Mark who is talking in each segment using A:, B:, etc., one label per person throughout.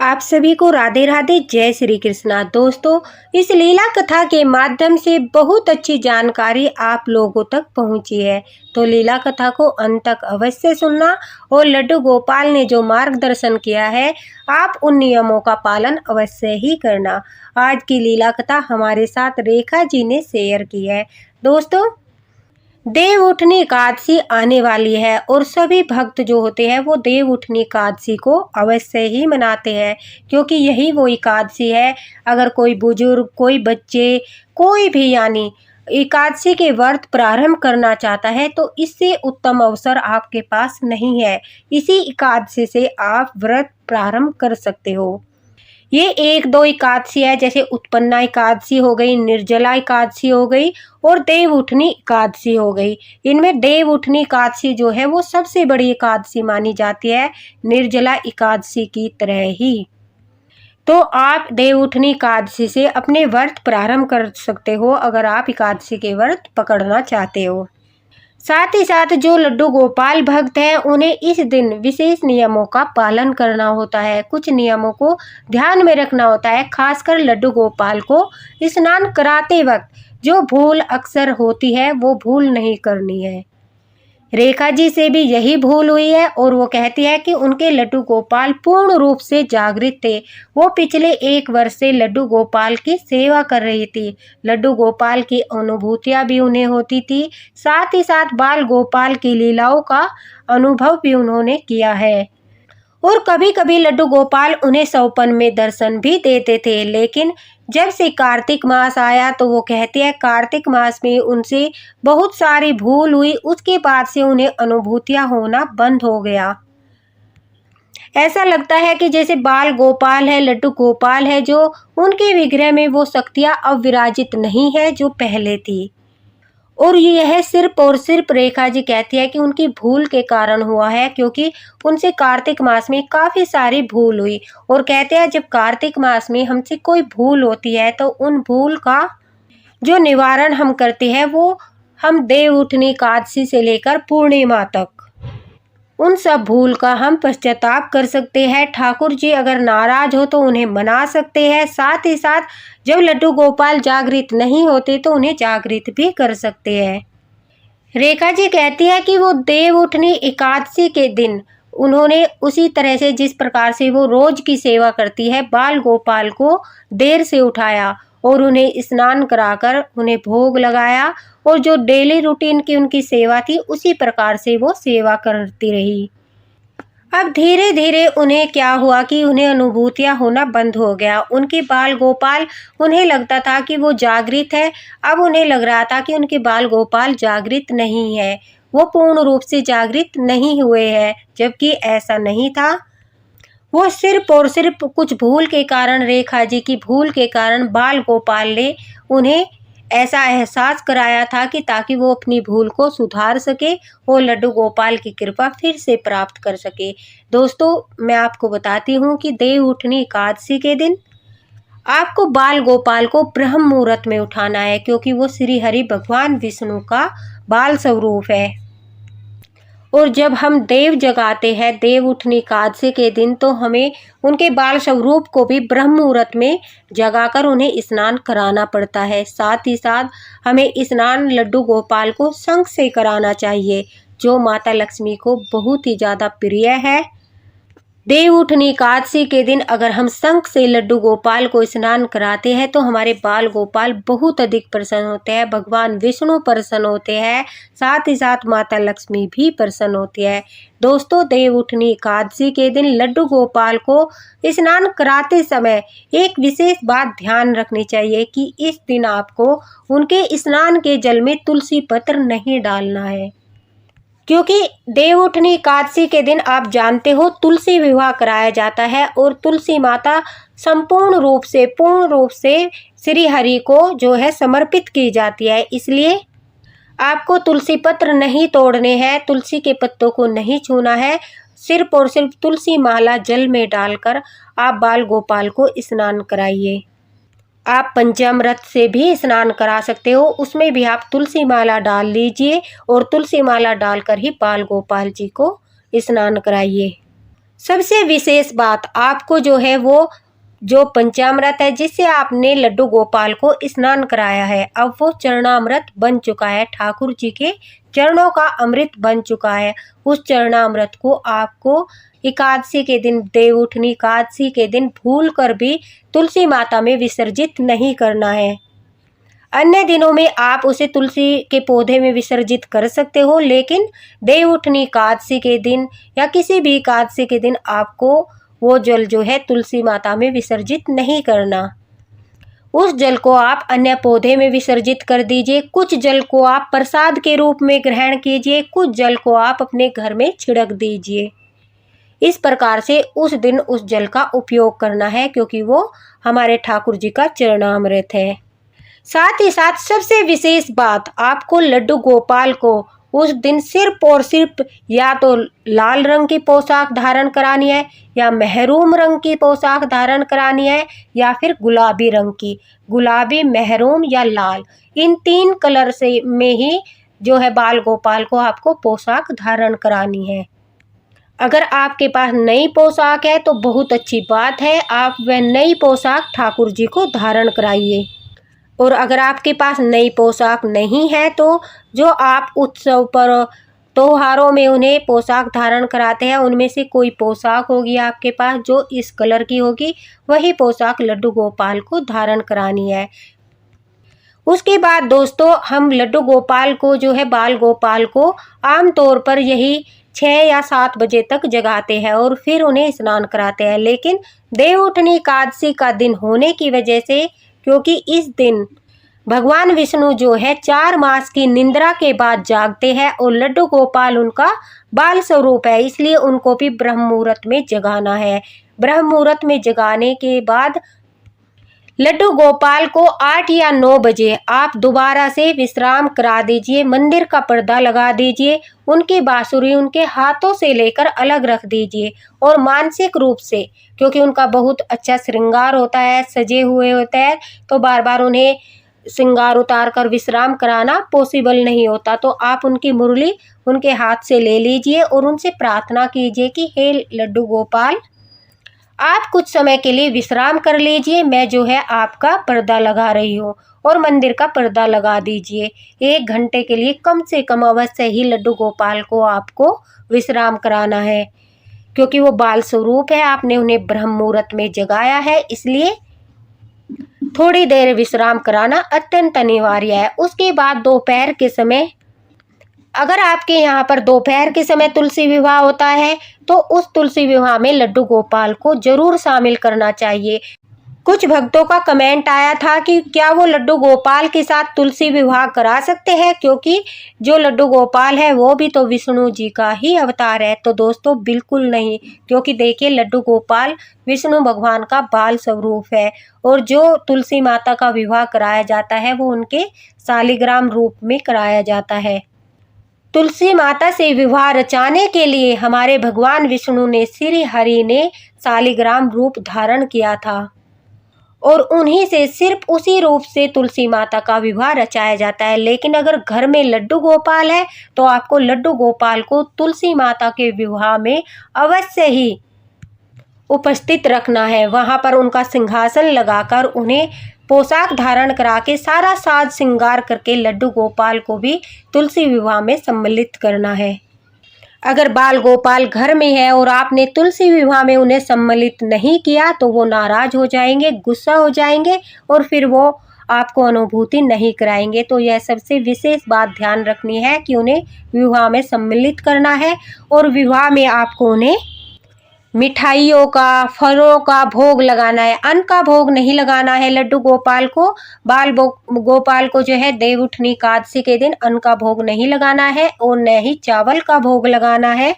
A: आप सभी को राधे राधे, जय श्री कृष्णा। दोस्तों, इस लीला कथा के माध्यम से बहुत अच्छी जानकारी आप लोगों तक पहुंची है, तो लीला कथा को अंत तक अवश्य सुनना। और लड्डू गोपाल ने जो मार्गदर्शन किया है, आप उन नियमों का पालन अवश्य ही करना। आज की लीला कथा हमारे साथ रेखा जी ने शेयर की है। दोस्तों, देव उठनी एकादशी आने वाली है और सभी भक्त जो होते हैं वो देव उठनी एकादशी को अवश्य ही मनाते हैं, क्योंकि यही वो एकादशी है। अगर कोई बुजुर्ग, कोई बच्चे, कोई भी यानी एकादशी के व्रत प्रारंभ करना चाहता है तो इससे उत्तम अवसर आपके पास नहीं है। इसी एकादशी से आप व्रत प्रारंभ कर सकते हो। ये एक दो एकादशी है, जैसे उत्पन्ना एकादशी हो गई, निर्जला एकादशी हो गई और देव उठनी एकादशी हो गई। इनमें देव उठनी एकादशी जो है वो सबसे बड़ी एकादशी मानी जाती है, निर्जला एकादशी की तरह ही। तो आप देव उठनी एकादशी से अपने व्रत प्रारंभ कर सकते हो, अगर आप एकादशी के व्रत पकड़ना चाहते हो। साथ ही साथ जो लड्डू गोपाल भक्त हैं उन्हें इस दिन विशेष नियमों का पालन करना होता है। कुछ नियमों को ध्यान में रखना होता है, खासकर लड्डू गोपाल को स्नान कराते वक्त जो भूल अक्सर होती है वो भूल नहीं करनी है। रेखा जी से भी यही भूल हुई है और वो कहती है कि उनके लड्डू गोपाल पूर्ण रूप से जागृत थे। वो पिछले 1 वर्ष से लड्डू गोपाल की सेवा कर रही थी। लड्डू गोपाल की अनुभूतियां भी उन्हें होती थी, साथ ही साथ बाल गोपाल की लीलाओं का अनुभव भी उन्होंने किया है। और कभी कभी लड्डू गोपाल उन्हें सौपन में दर्शन भी देते थे। लेकिन जब से कार्तिक मास आया तो वो कहते हैं कार्तिक मास में उनसे बहुत सारी भूल हुई, उसके बाद से उन्हें अनुभूतियां होना बंद हो गया। ऐसा लगता है कि जैसे बाल गोपाल है, लड्डू गोपाल है, जो उनके विग्रह में वो शक्तियां अब विराजित नहीं है जो पहले थी। और यह सिर्फ और सिर्फ रेखा जी कहती है कि उनकी भूल के कारण हुआ है, क्योंकि उनसे कार्तिक मास में काफ़ी सारी भूल हुई। और कहते हैं जब कार्तिक मास में हमसे कोई भूल होती है तो उन भूल का जो निवारण हम करते हैं वो हम देव उठनी एकादशी से लेकर पूर्णिमा तक उन सब भूल का हम पश्चाताप कर सकते हैं। ठाकुर जी अगर नाराज हो तो उन्हें मना सकते हैं। साथ ही साथ जब लड्डू गोपाल जागृत नहीं होते तो उन्हें जागृत भी कर सकते हैं। रेखा जी कहती है कि वो देव उठनी एकादशी के दिन उन्होंने उसी तरह से जिस प्रकार से वो रोज की सेवा करती है, बाल गोपाल को देर से उठाया और उन्हें स्नान कराकर उन्हें भोग लगाया और जो डेली रूटीन की उनकी सेवा थी उसी प्रकार से वो सेवा करती रही। अब धीरे धीरे उन्हें क्या हुआ कि उन्हें अनुभूतियां होना बंद हो गया। उनके बाल गोपाल, उन्हें लगता था कि वो जागृत है, अब उन्हें लग रहा था कि उनके बाल गोपाल जागृत नहीं है, वो पूर्ण रूप से जागृत नहीं हुए हैं, जबकि ऐसा नहीं था। वो सिर्फ और सिर्फ कुछ भूल के कारण, रेखा जी की भूल के कारण बाल गोपाल ने उन्हें ऐसा एहसास कराया था कि ताकि वो अपनी भूल को सुधार सके और लड्डू गोपाल की कृपा फिर से प्राप्त कर सके। दोस्तों, मैं आपको बताती हूँ कि देव उठनी एकादशी के दिन आपको बाल गोपाल को ब्रह्म मुहूर्त में उठाना है, क्योंकि वो श्री हरि भगवान विष्णु का बाल स्वरूप है। और जब हम देव जगाते हैं देव उठनी एकादशी के दिन तो हमें उनके बाल स्वरूप को भी ब्रह्म मुहूर्त में जगाकर उन्हें स्नान कराना पड़ता है। साथ ही साथ हमें स्नान लड्डू गोपाल को शंख से कराना चाहिए, जो माता लक्ष्मी को बहुत ही ज़्यादा प्रिय है। देव उठनी एकादशी के दिन अगर हम शंख से लड्डू गोपाल को स्नान कराते हैं तो हमारे बाल गोपाल बहुत अधिक प्रसन्न होते हैं, भगवान विष्णु प्रसन्न होते हैं, साथ ही साथ माता लक्ष्मी भी प्रसन्न होती है। दोस्तों, देव उठनी एकादशी के दिन लड्डू गोपाल को स्नान कराते समय एक विशेष बात ध्यान रखनी चाहिए कि इस दिन आपको उनके स्नान के जल में तुलसी पत्र नहीं डालना है, क्योंकि देव उठनी एकादशी के दिन आप जानते हो तुलसी विवाह कराया जाता है और तुलसी माता संपूर्ण रूप से पूर्ण रूप से श्री हरि को जो है समर्पित की जाती है। इसलिए आपको तुलसी पत्र नहीं तोड़ने हैं, तुलसी के पत्तों को नहीं छूना है, सिर्फ और सिर्फ तुलसी माला जल में डालकर आप बाल गोपाल को स्नान कराइए। आप पंचामृत से भी स्नान करा सकते हो, उसमें भी आप तुलसी माला डाल लीजिए और तुलसी माला डालकर ही बाल गोपाल जी को स्नान कराइए। सबसे विशेष बात आपको जो है वो जो पंचामृत है जिससे आपने लड्डू गोपाल को स्नान कराया है, अब वो चरणामृत बन चुका है, ठाकुर जी के चरणों का अमृत बन चुका है। उस चरणामृत को आपको एकादशी के दिन, देवउठनी एकादशी के दिन भूल कर भी तुलसी माता में विसर्जित नहीं करना है। अन्य दिनों में आप उसे तुलसी के पौधे में विसर्जित कर सकते हो, लेकिन देवउठनी एकादशी के दिन या किसी भी एकादशी के दिन आपको वो जल जो है तुलसी माता में विसर्जित नहीं करना। उस जल को आप अन्य पौधे में विसर्जित कर दीजिए। कुछ जल को आप प्रसाद के रूप में ग्रहण कीजिए, कुछ जल को आप अपने घर में छिड़क दीजिए। इस प्रकार से उस दिन उस जल का उपयोग करना है, क्योंकि वो हमारे ठाकुर जी का चरणामृत है। साथ ही साथ सबसे विशेष बात, आपको लड्डू गोपाल को उस दिन सिर्फ और सिर्फ या तो लाल रंग की पोशाक धारण करानी है, या मेहरून रंग की पोशाक धारण करानी है, या फिर गुलाबी रंग की। गुलाबी, मेहरून या लाल, इन 3 कलर से में ही जो है बाल गोपाल को आपको पोशाक धारण करानी है। अगर आपके पास नई पोशाक है तो बहुत अच्छी बात है, आप वह नई पोशाक ठाकुर जी को धारण कराइए। और अगर आपके पास नई पोशाक नहीं है तो जो आप उत्सव पर, त्योहारों में उन्हें पोशाक धारण कराते हैं, उनमें से कोई पोशाक होगी आपके पास जो इस कलर की होगी, वही पोशाक लड्डू गोपाल को धारण करानी है। उसके बाद दोस्तों, हम लड्डू गोपाल को जो है बाल गोपाल को आमतौर पर यही 6 या 7 बजे तक जगाते हैं और फिर उन्हें स्नान कराते हैं। लेकिन देवउठनी एकादशी का दिन होने की वजह से, क्योंकि इस दिन भगवान विष्णु जो है 4 मास की निंद्रा के बाद जागते हैं और लड्डू गोपाल उनका बाल स्वरूप है, इसलिए उनको भी ब्रह्म मुहूर्त में जगाना है। ब्रह्म मुहूर्त में जगाने के बाद लड्डू गोपाल को 8 या 9 बजे आप दोबारा से विश्राम करा दीजिए, मंदिर का पर्दा लगा दीजिए, उनकी बांसुरी उनके हाथों से लेकर अलग रख दीजिए और मानसिक रूप से, क्योंकि उनका बहुत अच्छा श्रृंगार होता है, सजे हुए होते हैं, तो बार बार उन्हें श्रृंगार उतार कर विश्राम कराना पॉसिबल नहीं होता। तो आप उनकी मुरली उनके हाथ से ले लीजिए और उनसे प्रार्थना कीजिए कि हे लड्डू गोपाल, आप कुछ समय के लिए विश्राम कर लीजिए, मैं जो है आपका पर्दा लगा रही हूँ, और मंदिर का पर्दा लगा दीजिए। 1 घंटे के लिए कम से कम अवश्य ही लड्डू गोपाल को आपको विश्राम कराना है, क्योंकि वो बाल स्वरूप है, आपने उन्हें ब्रह्म मुहूर्त में जगाया है, इसलिए थोड़ी देर विश्राम कराना अत्यंत अनिवार्य है। उसके बाद दोपहर के समय, अगर आपके यहाँ पर दोपहर के समय तुलसी विवाह होता है तो उस तुलसी विवाह में लड्डू गोपाल को जरूर शामिल करना चाहिए। कुछ भक्तों का कमेंट आया था कि क्या वो लड्डू गोपाल के साथ तुलसी विवाह करा सकते हैं, क्योंकि जो लड्डू गोपाल है वो भी तो विष्णु जी का ही अवतार है। तो दोस्तों बिल्कुल नहीं, क्योंकि देखिए लड्डू गोपाल विष्णु भगवान का बाल स्वरूप है, और जो तुलसी माता का विवाह कराया जाता है वो उनके शालिग्राम रूप में कराया जाता है। तुलसी माता से विवाह रचाने के लिए हमारे भगवान विष्णु ने, श्री हरि ने शालिग्राम रूप धारण किया था, और उन्हीं से, सिर्फ उसी रूप से तुलसी माता का विवाह रचाया जाता है। लेकिन अगर घर में लड्डू गोपाल है तो आपको लड्डू गोपाल को तुलसी माता के विवाह में अवश्य ही उपस्थित रखना है। वहां पर उनका सिंहासन लगाकर उन्हें पोशाक धारण करा के सारा साज श्रृंगार करके लड्डू गोपाल को भी तुलसी विवाह में सम्मिलित करना है। अगर बाल गोपाल घर में है और आपने तुलसी विवाह में उन्हें सम्मिलित नहीं किया तो वो नाराज हो जाएंगे, गुस्सा हो जाएंगे और फिर वो आपको अनुभूति नहीं कराएंगे। तो यह सबसे विशेष बात ध्यान रखनी है कि उन्हें विवाह में सम्मिलित करना है, और विवाह में आपको उन्हें मिठाइयों का, फलों का भोग लगाना है, अन्न का भोग नहीं लगाना है। लड्डू गोपाल को, बाल गोपाल को जो है देवउठनी एकादशी के दिन अन्न का भोग नहीं लगाना है और न ही चावल का भोग लगाना है।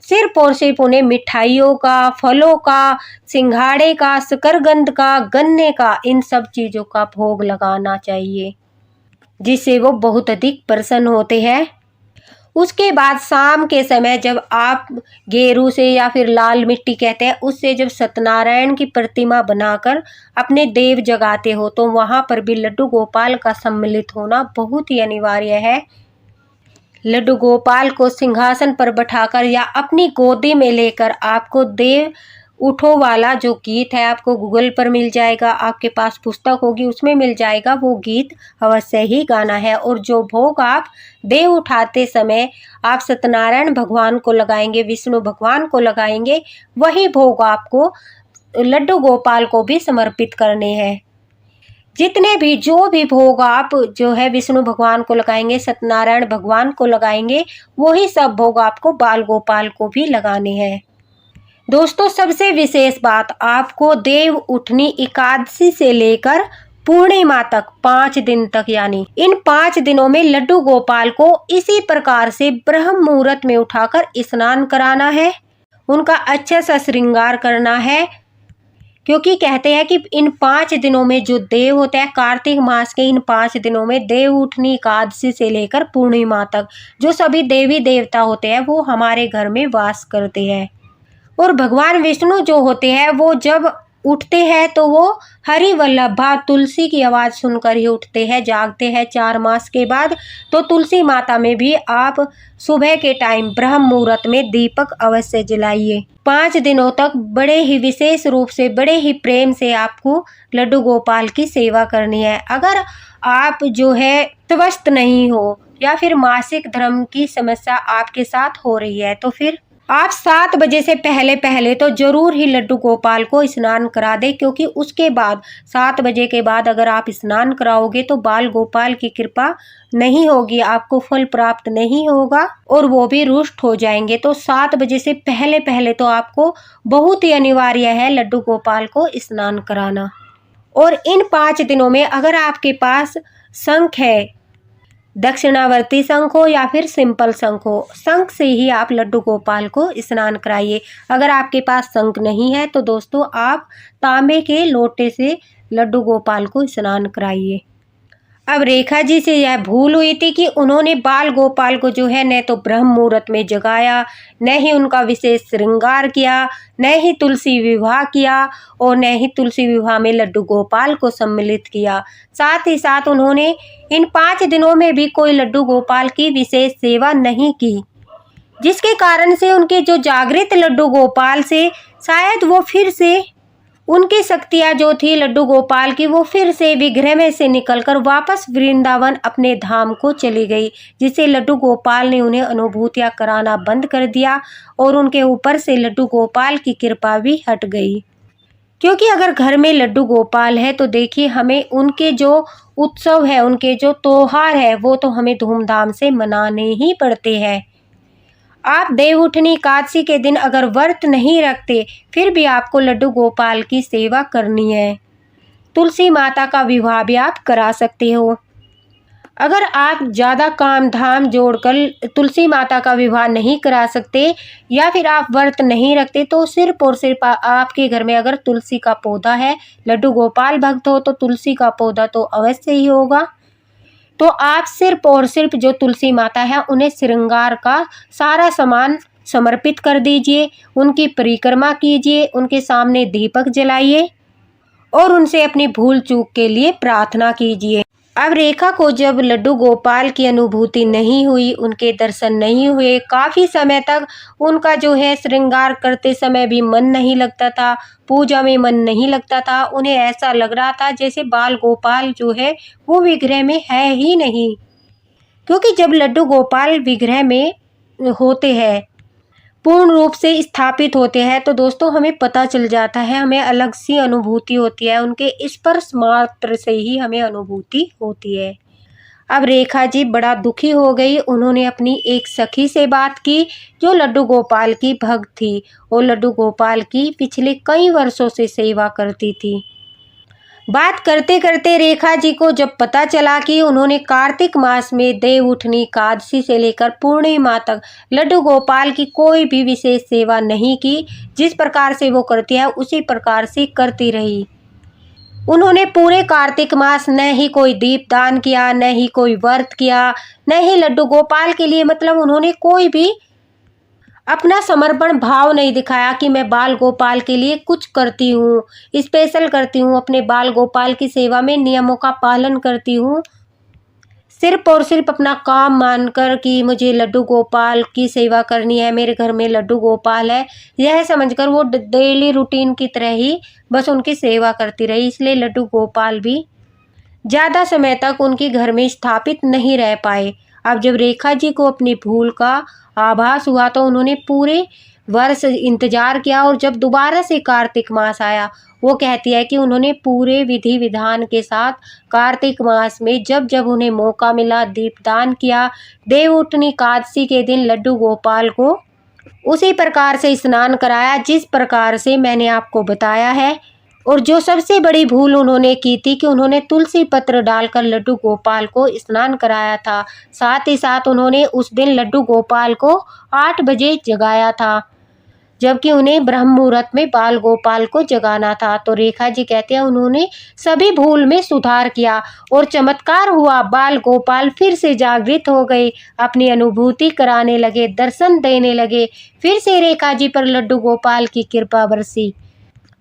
A: सिर्फ और सिर्फ उन्हें मिठाइयों का, फलों का, सिंघाड़े का, शकरकंद का, गन्ने का, इन सब चीज़ों का भोग लगाना चाहिए, जिससे वो बहुत अधिक प्रसन्न होते हैं। उसके बाद शाम के समय जब आप गेरू से या फिर लाल मिट्टी कहते हैं उससे जब सत्यनारायण की प्रतिमा बनाकर अपने देव जगाते हो तो वहाँ पर भी लड्डू गोपाल का सम्मिलित होना बहुत ही अनिवार्य है। लड्डू गोपाल को सिंहासन पर बैठाकर या अपनी गोदी में लेकर आपको देव उठो वाला जो गीत है आपको गूगल पर मिल जाएगा, आपके पास पुस्तक होगी उसमें मिल जाएगा, वो गीत अवश्य ही गाना है। और जो भोग आप देव उठाते समय आप सत्यनारायण भगवान को लगाएंगे, विष्णु भगवान को लगाएंगे, वही भोग आपको लड्डू गोपाल को भी समर्पित करने हैं। जितने भी जो भी भोग आप जो है विष्णु भगवान को लगाएंगे, सत्यनारायण भगवान को लगाएंगे, वही सब भोग आपको बाल गोपाल को भी लगाने हैं। दोस्तों सबसे विशेष बात, आपको देव उठनी एकादशी से लेकर पूर्णिमा तक 5 दिन तक, यानी इन 5 दिनों में लड्डू गोपाल को इसी प्रकार से ब्रह्म मुहूर्त में उठाकर स्नान कराना है, उनका अच्छा सा श्रृंगार करना है। क्योंकि कहते हैं कि इन 5 दिनों में जो देव होता है, कार्तिक मास के इन 5 दिनों में देव उठनी एकादशी से लेकर पूर्णिमा तक जो सभी देवी देवता होते हैं वो हमारे घर में वास करते हैं। और भगवान विष्णु जो होते हैं वो जब उठते हैं तो वो हरि वल्लभा तुलसी की आवाज़ सुनकर ही उठते हैं, जागते हैं 4 मास के बाद। तो तुलसी माता में भी आप सुबह के टाइम ब्रह्म मुहूर्त में दीपक अवश्य जलाइए। 5 दिनों तक बड़े ही विशेष रूप से, बड़े ही प्रेम से आपको लड्डू गोपाल की सेवा करनी है। अगर आप जो है स्वस्थ नहीं हो या फिर मासिक धर्म की समस्या आपके साथ हो रही है तो फिर आप 7 बजे से पहले तो जरूर ही लड्डू गोपाल को स्नान करा दें, क्योंकि उसके बाद 7 बजे के बाद अगर आप स्नान कराओगे तो बाल गोपाल की कृपा नहीं होगी, आपको फल प्राप्त नहीं होगा और वो भी रुष्ट हो जाएंगे। तो 7 बजे से पहले तो आपको बहुत ही अनिवार्य है लड्डू गोपाल को स्नान कराना। और इन 5 दिनों में अगर आपके पास शंख है, दक्षिणावर्ती शंख हो या फिर सिंपल शंख हो, शंख से ही आप लड्डू गोपाल को स्नान कराइए। अगर आपके पास शंख नहीं है तो दोस्तों आप तांबे के लोटे से लड्डू गोपाल को स्नान कराइए। अब रेखा जी से यह भूल हुई थी कि उन्होंने बाल गोपाल को जो है न तो ब्रह्म मुहूर्त में जगाया, न ही उनका विशेष श्रृंगार किया, न ही तुलसी विवाह किया और न ही तुलसी विवाह में लड्डू गोपाल को सम्मिलित किया। साथ ही साथ उन्होंने इन 5 दिनों में भी कोई लड्डू गोपाल की विशेष सेवा नहीं की, जिसके कारण से उनके जो जागृत लड्डू गोपाल से शायद वो फिर से उनकी शक्तियाँ जो थी लड्डू गोपाल की वो फिर से विग्रह में से निकलकर वापस वृंदावन अपने धाम को चली गई, जिससे लड्डू गोपाल ने उन्हें अनुभूतियाँ कराना बंद कर दिया और उनके ऊपर से लड्डू गोपाल की कृपा भी हट गई। क्योंकि अगर घर में लड्डू गोपाल है तो देखिए हमें उनके जो उत्सव है, उनके जो त्योहार है वो तो हमें धूमधाम से मनाने ही पड़ते हैं। आप देव उठनी एकादशी के दिन अगर व्रत नहीं रखते फिर भी आपको लड्डू गोपाल की सेवा करनी है। तुलसी माता का विवाह भी आप करा सकते हो। अगर आप ज़्यादा काम धाम जोड़कर तुलसी माता का विवाह नहीं करा सकते या फिर आप व्रत नहीं रखते तो सिर्फ और सिर्फ आपके घर में अगर तुलसी का पौधा है, लड्डू गोपाल भक्त हो तो तुलसी का पौधा तो अवश्य ही होगा। तो आप सिर्फ और सिर्फ जो तुलसी माता है उन्हें श्रृंगार का सारा सामान समर्पित कर दीजिए, उनकी परिक्रमा कीजिए, उनके सामने दीपक जलाइए और उनसे अपनी भूल चूक के लिए प्रार्थना कीजिए। अब रेखा को जब लड्डू गोपाल की अनुभूति नहीं हुई, उनके दर्शन नहीं हुए, काफ़ी समय तक उनका जो है श्रृंगार करते समय भी मन नहीं लगता था, पूजा में मन नहीं लगता था, उन्हें ऐसा लग रहा था जैसे बाल गोपाल जो है वो विग्रह में है ही नहीं। क्योंकि जब लड्डू गोपाल विग्रह में होते हैं, पूर्ण रूप से स्थापित होते हैं तो दोस्तों हमें पता चल जाता है, हमें अलग सी अनुभूति होती है, उनके स्पर्श मात्र से ही हमें अनुभूति होती है। अब रेखा जी बड़ा दुखी हो गई। उन्होंने अपनी एक सखी से बात की जो लड्डू गोपाल की भक्त थी और लड्डू गोपाल की पिछले कई वर्षों से सेवा करती थी। बात करते करते रेखा जी को जब पता चला कि उन्होंने कार्तिक मास में देव उठनी एकादशी से लेकर पूर्णिमा तक लड्डू गोपाल की कोई भी विशेष सेवा नहीं की, जिस प्रकार से वो करती है उसी प्रकार से करती रही। उन्होंने पूरे कार्तिक मास न ही कोई दीप दान किया, न ही कोई व्रत किया, न ही लड्डू गोपाल के लिए मतलब उन्होंने कोई भी अपना समर्पण भाव नहीं दिखाया कि मैं बाल गोपाल के लिए कुछ करती हूँ, स्पेशल करती हूँ, अपने बाल गोपाल की सेवा में नियमों का पालन करती हूँ। सिर्फ और सिर्फ अपना काम मानकर कि मुझे लड्डू गोपाल की सेवा करनी है, मेरे घर में लड्डू गोपाल है, यह समझकर वो डेली रूटीन की तरह ही बस उनकी सेवा करती रही। इसलिए लड्डू गोपाल भी ज़्यादा समय तक उनके घर में स्थापित नहीं रह पाए। अब जब रेखा जी को अपनी भूल का आभास हुआ तो उन्होंने पूरे वर्ष इंतजार किया, और जब दोबारा से कार्तिक मास आया, वो कहती है कि उन्होंने पूरे विधि विधान के साथ कार्तिक मास में जब जब उन्हें मौका मिला दीपदान किया। देवउठनी एकादशी के दिन लड्डू गोपाल को उसी प्रकार से स्नान कराया जिस प्रकार से मैंने आपको बताया है। और जो सबसे बड़ी भूल उन्होंने की थी कि उन्होंने तुलसी पत्र डालकर लड्डू गोपाल को स्नान कराया था। साथ ही साथ उन्होंने उस दिन लड्डू गोपाल को 8 बजे जगाया था, जबकि उन्हें ब्रह्म मुहूर्त में बाल गोपाल को जगाना था। तो रेखा जी कहते हैं उन्होंने सभी भूल में सुधार किया और चमत्कार हुआ, बाल गोपाल फिर से जागृत हो गए, अपनी अनुभूति कराने लगे, दर्शन देने लगे। फिर से रेखा जी पर लड्डू गोपाल की कृपा बरसी।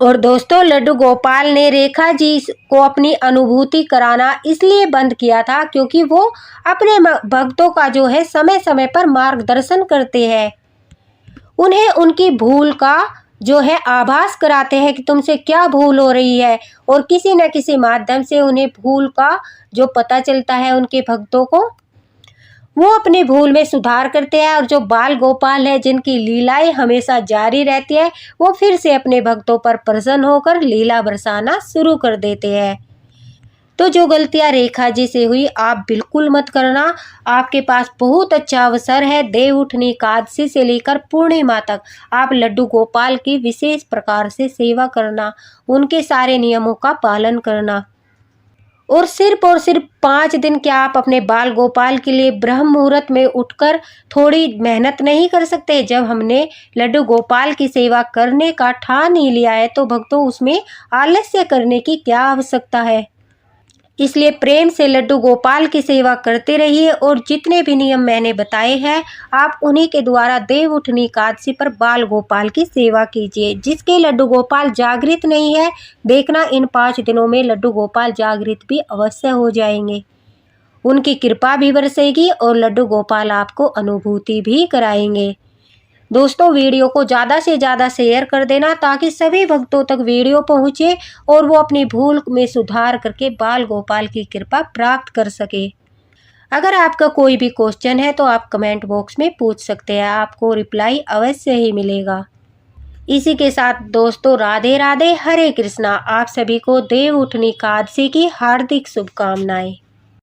A: और दोस्तों, लड्डू गोपाल ने रेखा जी को अपनी अनुभूति कराना इसलिए बंद किया था क्योंकि वो अपने भक्तों का जो है समय समय पर मार्गदर्शन करते हैं, उन्हें उनकी भूल का जो है आभास कराते हैं कि तुमसे क्या भूल हो रही है, और किसी न किसी माध्यम से उन्हें भूल का जो पता चलता है उनके भक्तों को, वो अपनी भूल में सुधार करते हैं। और जो बाल गोपाल है जिनकी लीलाएं हमेशा जारी रहती है, वो फिर से अपने भक्तों पर प्रसन्न होकर लीला बरसाना शुरू कर देते हैं। तो जो गलतियां रेखा जी से हुई आप बिल्कुल मत करना। आपके पास बहुत अच्छा अवसर है, देवउठनी एकादशी से लेकर पूर्णिमा तक आप लड्डू गोपाल की विशेष प्रकार से सेवा करना, उनके सारे नियमों का पालन करना। और सिर्फ 5 दिन क्या आप अपने बाल गोपाल के लिए ब्रह्म मुहूर्त में उठकर थोड़ी मेहनत नहीं कर सकते? जब हमने लड्डू गोपाल की सेवा करने का ठान ही लिया है तो भक्तों उसमें आलस्य करने की क्या आवश्यकता है? इसलिए प्रेम से लड्डू गोपाल की सेवा करते रहिए, और जितने भी नियम मैंने बताए हैं आप उन्हीं के द्वारा देवउठनी एकादशी पर बाल गोपाल की सेवा कीजिए। जिसके लड्डू गोपाल जागृत नहीं है, देखना इन 5 दिनों में लड्डू गोपाल जागृत भी अवश्य हो जाएंगे, उनकी कृपा भी बरसेगी और लड्डू गोपाल आपको अनुभूति भी कराएंगे। दोस्तों, वीडियो को ज़्यादा से ज़्यादा शेयर कर देना ताकि सभी भक्तों तक वीडियो पहुँचे और वो अपनी भूल में सुधार करके बाल गोपाल की कृपा प्राप्त कर सके। अगर आपका कोई भी क्वेश्चन है तो आप कमेंट बॉक्स में पूछ सकते हैं, आपको रिप्लाई अवश्य ही मिलेगा। इसी के साथ दोस्तों, राधे राधे, हरे कृष्णा। आप सभी को देवउठनी एकादशी की हार्दिक शुभकामनाएं।